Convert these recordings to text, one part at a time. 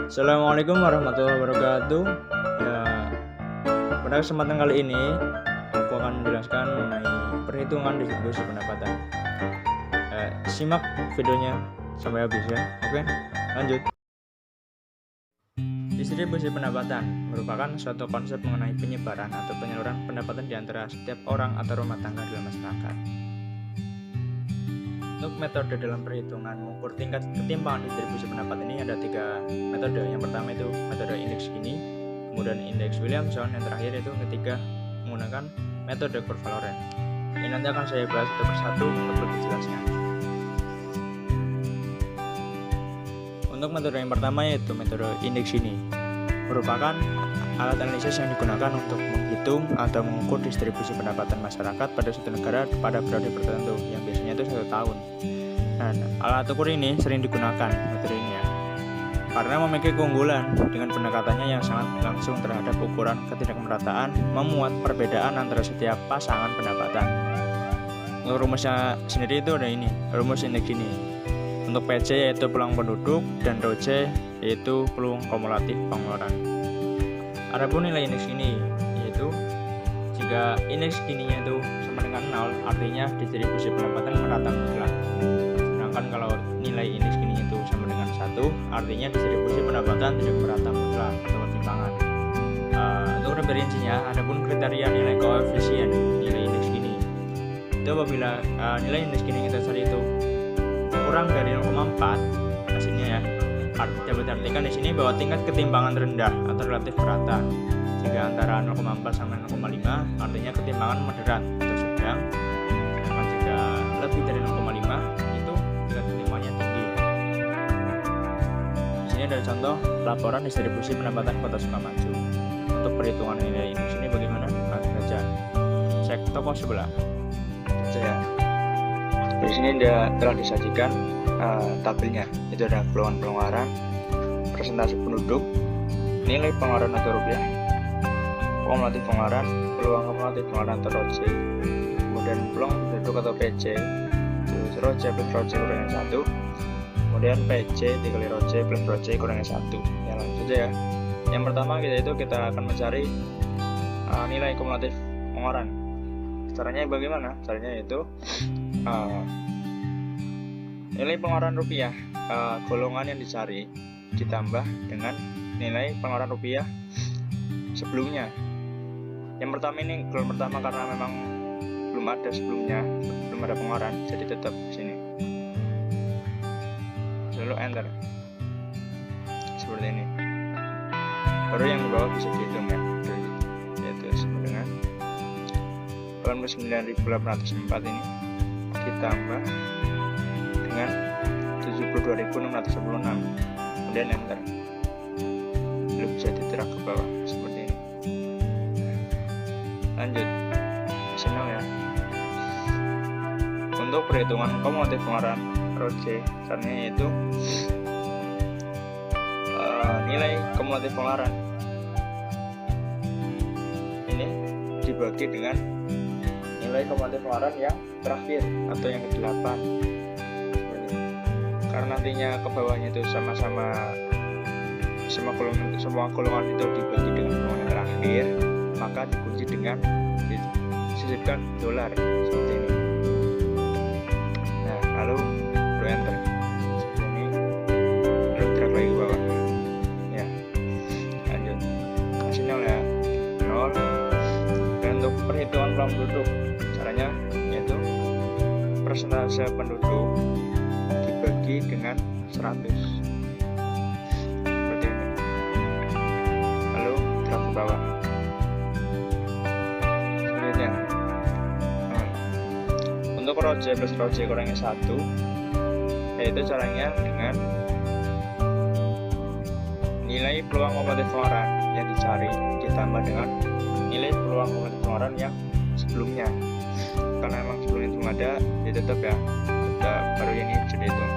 Assalamualaikum warahmatullahi wabarakatuh. Ya, pada kesempatan kali ini aku akan menjelaskan mengenai perhitungan distribusi pendapatan. Simak videonya sampai habis ya. Oke, lanjut. Distribusi pendapatan merupakan suatu konsep mengenai penyebaran atau penyaluran pendapatan di antara setiap orang atau rumah tangga dalam masyarakat. Untuk metode dalam perhitungan mengukur tingkat ketimpangan distribusi pendapatan ini ada 3 metode. Yang pertama itu metode indeks Gini, kemudian indeks Williamson, yang terakhir itu ketiga menggunakan metode kurva Lorenz. Ini nanti akan saya bahas satu persatu untuk lebih jelasnya. Untuk metode yang pertama yaitu metode indeks Gini, merupakan alat analisis yang digunakan untuk menghitung atau mengukur distribusi pendapatan masyarakat pada suatu negara pada periode tertentu yang biasanya itu 1 tahun. Nah, alat ukur ini sering digunakan metode ini ya, karena memiliki keunggulan dengan pendekatannya yang sangat langsung terhadap ukuran ketidakmerataan, memuat perbedaan antara setiap pasangan pendapatan. Untuk rumusnya sendiri itu ada ini, rumus indeks ini. Untuk PC yaitu peluang penduduk dan Rho C yaitu peluang kumulatif pengeluaran. Adapun nilai indeks Gini yaitu jika indeks Gininya itu sama dengan 0, artinya distribusi pendapatan merata mutlak. Sedangkan kalau nilai indeks Gini itu sama dengan 1, artinya distribusi pendapatan tidak merata mutlak atau ketimpangan. Untuk referensinya, adapun kriteria nilai koefisien nilai indeks Gini itu apabila nilai indeks Gini kita cari itu kurang dari 0,4 hasilnya ya. Dapat diartikan di sini bahwa tingkat ketimpangan rendah atau relatif merata. Jika antara 0,4 sampai 0,5 artinya ketimpangan moderat atau sedang. Sedangkan jika lebih dari 0,5 itu tingkat ketimpangannya tinggi. Di sini ada contoh laporan distribusi pendapatan Kota Sukamaju. Untuk perhitungan nilai indeks ini bagaimana? Langsung saja cek toko sebelah. Saja. Di sini telah disajikan tabelnya. Itu ada peluang pengeluaran, persentase penduduk, nilai pengeluaran atau rupiah, kumulatif pengeluaran, peluang kumulatif pengeluaran atau Rho C, kemudian peluang penduduk atau PC, terus Rho C plus Rho C kurangi 1, kemudian PC dikali Rho C plus Rho C kurangi 1. Ya, langsung saja ya. Yang pertama kita akan mencari nilai kumulatif pengeluaran. Caranya bagaimana? Caranya yaitu nilai pengeluaran rupiah golongan yang dicari ditambah dengan nilai pengeluaran rupiah sebelumnya. Yang pertama ini golongan pertama karena memang belum ada sebelumnya, belum ada pengeluaran, jadi tetap di sini. Lalu enter seperti ini. Baru yang di bawah bisa dihitung ya, yaitu sama dengan 89.804 ini ditambah dengan 72.616, kemudian enter. Lalu bisa diterak ke bawah seperti ini. Lanjut senang ya. Untuk perhitungan kumulatif pengeluaran Rho C, caranya yaitu nilai kumulatif pengeluaran ini dibagi dengan nilai kumulatif pengeluaran yang terakhir atau yang ke-8. Karena nantinya ke bawahnya itu sama-sama semua golongan itu dibagi dengan golongan yang terakhir, maka dikunci dengan disisipkan dolar seperti ini. Nah, lalu enter seperti ini, lalu drag lagi ke bawah ya. Lanjut masih 0 ya, 0. Dan untuk perhitungan peluang penduduk, caranya yaitu persentase penduduk dibagi dengan 100 seperti ini. Lalu drag ke bawah. Selanjutnya untuk Rho C plus Rho C kurangi 1, yaitu caranya dengan nilai peluang kumulatif pengeluaran yang dicari ditambah dengan nilai peluang kumulatif pengeluaran yang sebelumnya. Karena memang sebelumnya itu ada, ya tetap baru ini bisa dihitung.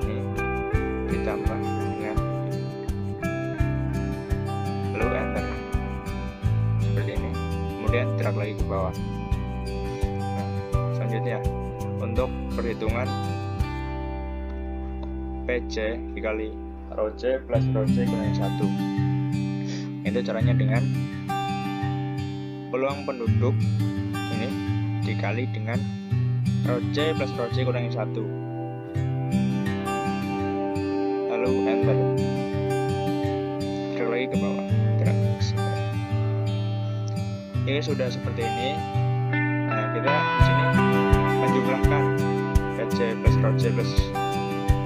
Ini ditambah dengan lalu enter seperti ini, kemudian drag lagi ke bawah. Nah, selanjutnya untuk perhitungan PC dikali rho C plus rho C kurangi 1. Itu caranya dengan peluang penduduk ini dikali dengan rho C plus rho C kurangi 1. Lalu enter. Gerak lagi ke bawah. Ini sudah seperti ini. Nah, kita di sini menjumlahkan PC plus rho C plus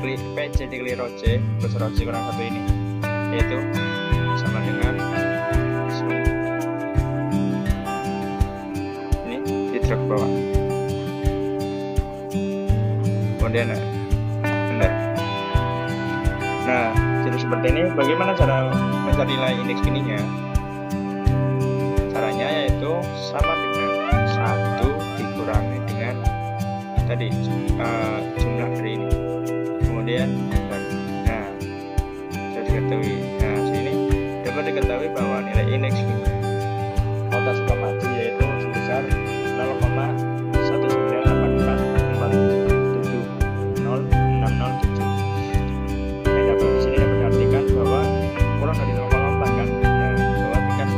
PC dikali rho C plus rho C kurang 1 ini, yaitu sama dengan ini di-drag ke bawah. Kemudian benar. Nah, jadi seperti ini. Bagaimana cara mencari nilai indeks gininya? Caranya yaitu sama dengan 1 dikurangi dengan tadi jumlah dari ini. Kemudian nah, sudah diketahui. Nah, sini dapat diketahui bahwa nilai indeks kota Sukamaju yaitu sebesar 0,19844700607. Dan dapat di sini dapat diartikan bahwa kurang dari 0,4 kan. Nah, bahwa tingkat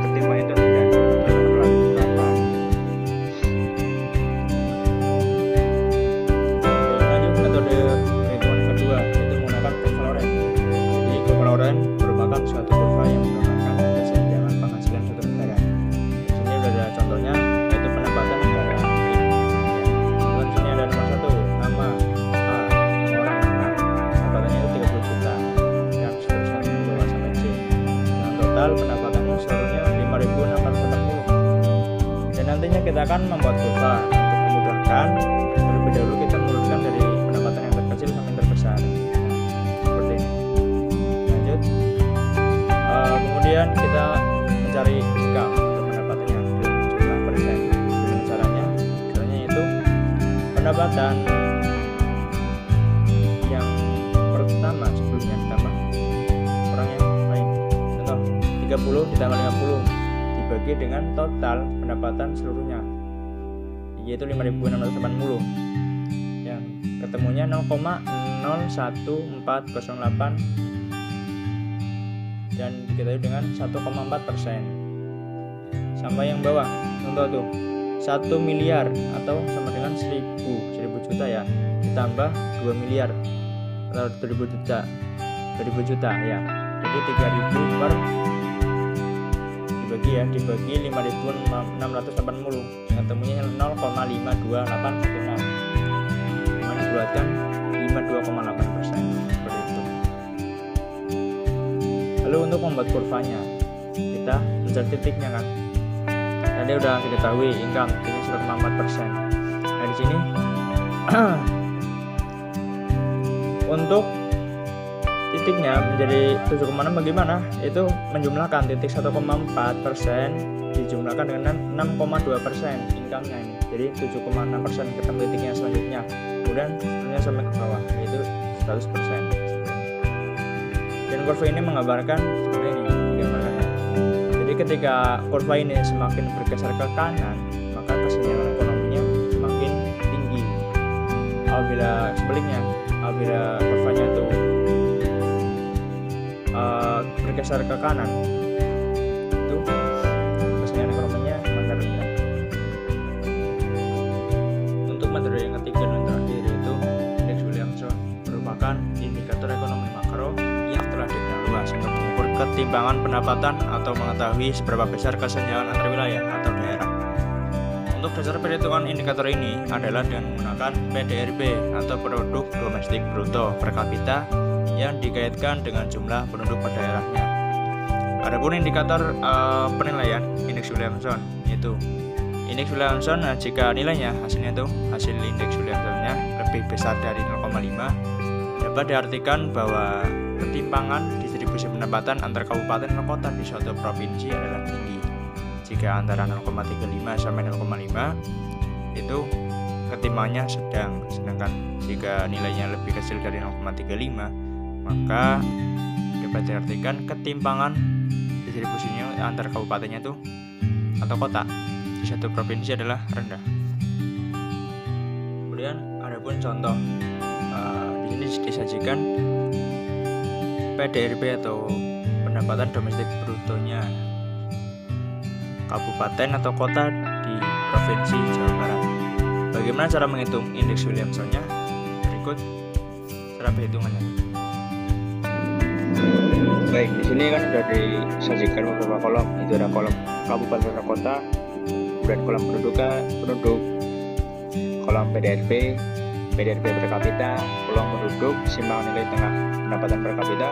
ketimpangan itu rendah atau relatif berapa. Lanjut metode yaitu menggunakan kurva Lorenz. Jadi kurva Lorenz merupakan suatu kurva yang menggunakan kesenjangan penghasilan suatu negara. Di sini sudah ada contohnya, yaitu pendapatan negara. Dan sini ada nomor 1, nama A, orang A, pendapatannya itu 30 juta, dan seterusnya dari bawah sampai C. Dengan total pendapatannya seluruhnya 5.640. Dan nantinya kita akan membuat kurva untuk memudahkan. Terlebih dahulu kita menurunkan dari pendapatan yang terkecil sampai yang terbesar. Seperti ini. Lanjut. Kemudian kita mencari income untuk pendapatannya dengan jumlah persen. Dengan caranya yaitu pendapatan yang pertama sebelumnya ditambah orang yang lain. Contoh 30 ditambah 50 dibagi dengan total pendapatan seluruhnya, yaitu 5.680, yang ketemunya 0,01408 dan diketahui dengan 1,4%. Sampai yang bawah, contoh tuh 1 miliar atau sama dengan 1000 juta ya, ditambah 2 miliar atau 2000 juta ya, jadi 3.000 per dibagi 5.680 dengan temunya 0,52816, yang dibuatkan 52,8%. Seperti itu. Lalu untuk membuat kurvanya, kita mencari titiknya kan. Tadi udah diketahui income titiknya 0,4%. Nah di sini untuk titiknya menjadi 7,6 bagaimana? Itu menjumlahkan titik 1,4% dijumlahkan dengan 6,2% income-nya ini. Jadi 7,6% ketemu titiknya selanjutnya. Kemudian seterusnya sampai ke bawah yaitu 100%. Dan kurva ini menggambarkan seperti ini gambarannya. Jadi ketika kurva ini semakin bergeser ke kanan, maka kesenjangan ekonominya semakin tinggi. Apabila sebaliknya, apabila kurvanya itu bergeser ke kanan, itu kesenjangan ekonominya semakin rendah. Untuk metode yang ketiga dan terakhir yaitu indeks Williamson, merupakan indikator ekonomi makro yang telah dikenal luas untuk mengukur ketimpangan pendapatan atau mengetahui seberapa besar kesenjangan antar wilayah atau daerah. Untuk dasar perhitungan indikator ini adalah dengan menggunakan PDRB atau produk domestik bruto per kapita yang dikaitkan dengan jumlah penduduk per daerahnya. Adapun indikator penilaian indeks Williamson yaitu indeks Williamson, jika nilainya hasilnya itu hasil indeks Williamsonnya lebih besar dari 0,5, dapat diartikan bahwa ketimpangan distribusi pendapatan antar kabupaten dan kota di suatu provinsi adalah tinggi. Jika antara 0,35 sampai 0,5 itu ketimpangannya sedang, sedangkan jika nilainya lebih kecil dari 0,35 maka dapat diartikan ketimpangan distribusinya antar kabupatennya itu atau kota di satu provinsi adalah rendah. Kemudian ada pun contoh di ini disajikan PDRB atau pendapatan domestik brutonya kabupaten atau kota di Provinsi Jawa Barat. Bagaimana cara menghitung indeks Williamsonnya? Berikut cara perhitungannya. Baik, di sini kan sudah disajikan beberapa kolom. Itu ada kolom kabupaten atau kota, kemudian kolom penduduk, kolom PDRB per kapita, peluang penduduk, simpangan nilai tengah pendapatan per kapita,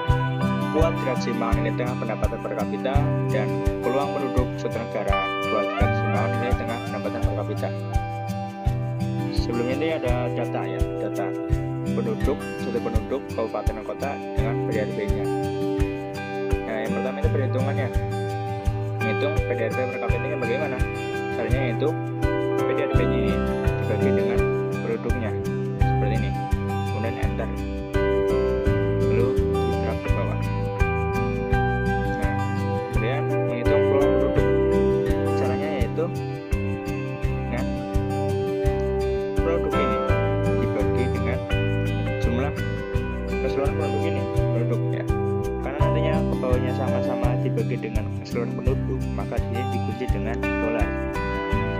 kuadrat simpangan nilai tengah pendapatan per kapita, dan peluang penduduk suatu negara, kuadrat simpangan nilai tengah pendapatan per kapita. Sebelumnya ini ada data penduduk, suatu penduduk, kabupaten dan kota dengan PDRB-nya. Nah, yang pertama itu perhitungannya. Menghitung PDRB per kapita bagaimana? Caranya yaitu PDRB-nya ini dibagi dengan penduduknya. Seperti ini, kemudian enter, lalu di-drag ke bawah. Nah, kemudian menghitung peluang penduduk, caranya yaitu dengan penduduk ini dibagi dengan jumlah keseluruhan penduduk ini, penduduknya. Karena nantinya ke bawahnya sama-sama dibagi dengan keseluruhan penduduk, maka dia dikunci dengan dolar,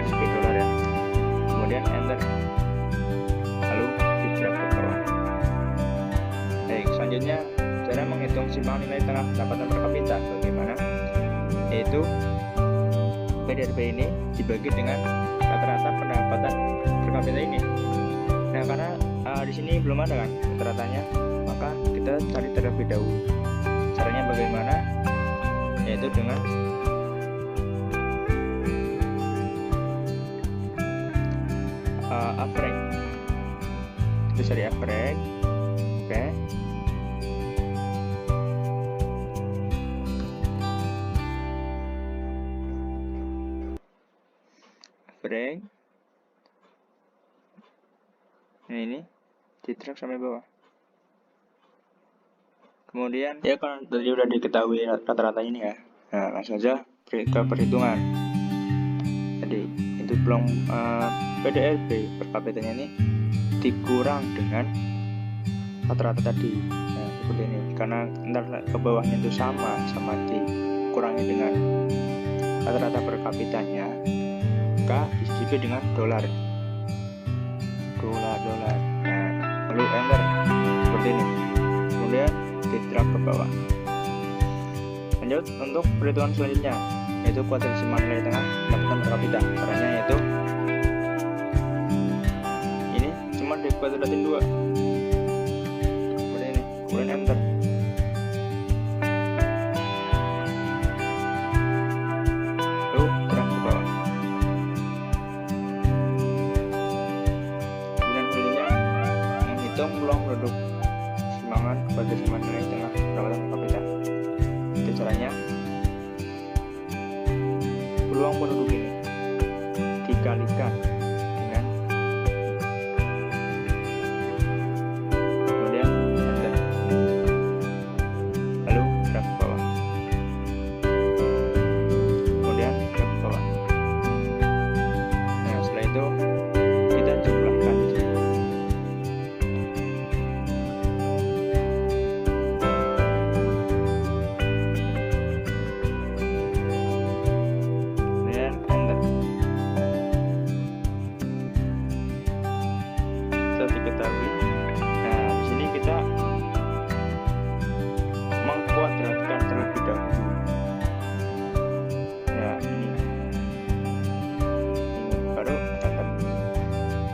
sebagai dolar ya. Kemudian enter, lalu di-drag ke bawah. Baik, selanjutnya cara menghitung simpangan nilai tengah pendapatan per kapita bagaimana? Yaitu PDRB ini dibagi dengan rata-rata pendapatan per kapita ini. Nah, karena di sini belum ada kan rata-ratanya, maka kita cari terlebih dahulu. Caranya bagaimana? Yaitu dengan average. Kita cari average. Oke. Average. Nah, ini di-drag sampai bawah. Kemudian ya kan tadi udah diketahui rata-rata ini ya. Nah, langsung aja ke perhitungan. Jadi itu peluang PDRB per kapitanya ini dikurang dengan rata-rata tadi. Nah, seperti ini. Karena ntar ke bawahnya itu sama dikurangi dengan rata-rata per kapitanya, maka disisipkan dengan dolar. Nah, lalu enter seperti ini. Kemudian di-drag ke bawah. Lanjut untuk perhitungan selanjutnya, yaitu kuadrat simpangan nilai tengah pendapatan per kapita. Caranya yaitu ini cuma dikuadratin 2 seperti ini, kemudian enter. Lalu drag ke bawah. Kemudian selanjutnya menghitung peluang penduduk, simpangan kuadrat simpangan nilai tengah pendapatan per kapita. Itu caranya, peluang penduduk ini dikalikan dengan, kemudian enter, lalu drag ke bawah, kemudian drag ke bawah. Nah, setelah itu kita jumlahkan di sini. Diketahui. Nah, di sini kita mengkuadratkan terlebih dahulu. Ya, ini baru enter.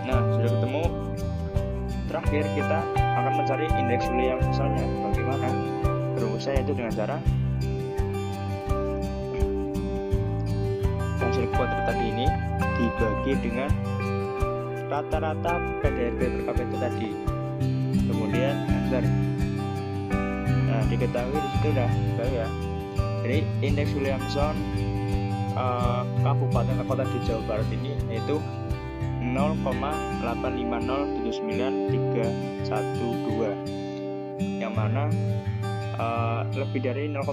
Nah, sudah ketemu. Terakhir kita akan mencari indeks Williamsonnya. Bagaimana? Rumusnya itu dengan cara hasil kuadrat tadi ini dibagi dengan rata-rata PDRB per kapita tadi, kemudian enter. Nah, diketahui di situ dah ya. Jadi indeks Williamson kabupaten atau kota di Jawa Barat ini yaitu 0,850793112, yang mana lebih dari 0,5.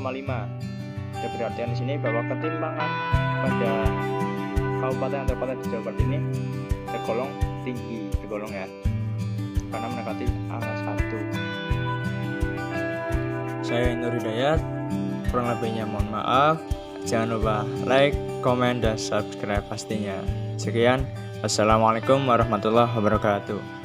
Ada perhatian di sini bahwa ketimpangan pada kabupaten atau kota di Jawa Barat ini tergolong tinggi, tergolong ya. karena mendekati angka 1. Saya Nur Hidayat, kurang lebihnya mohon maaf. Jangan lupa like, komen, dan subscribe pastinya. Sekian, wassalamualaikum warahmatullahi wabarakatuh.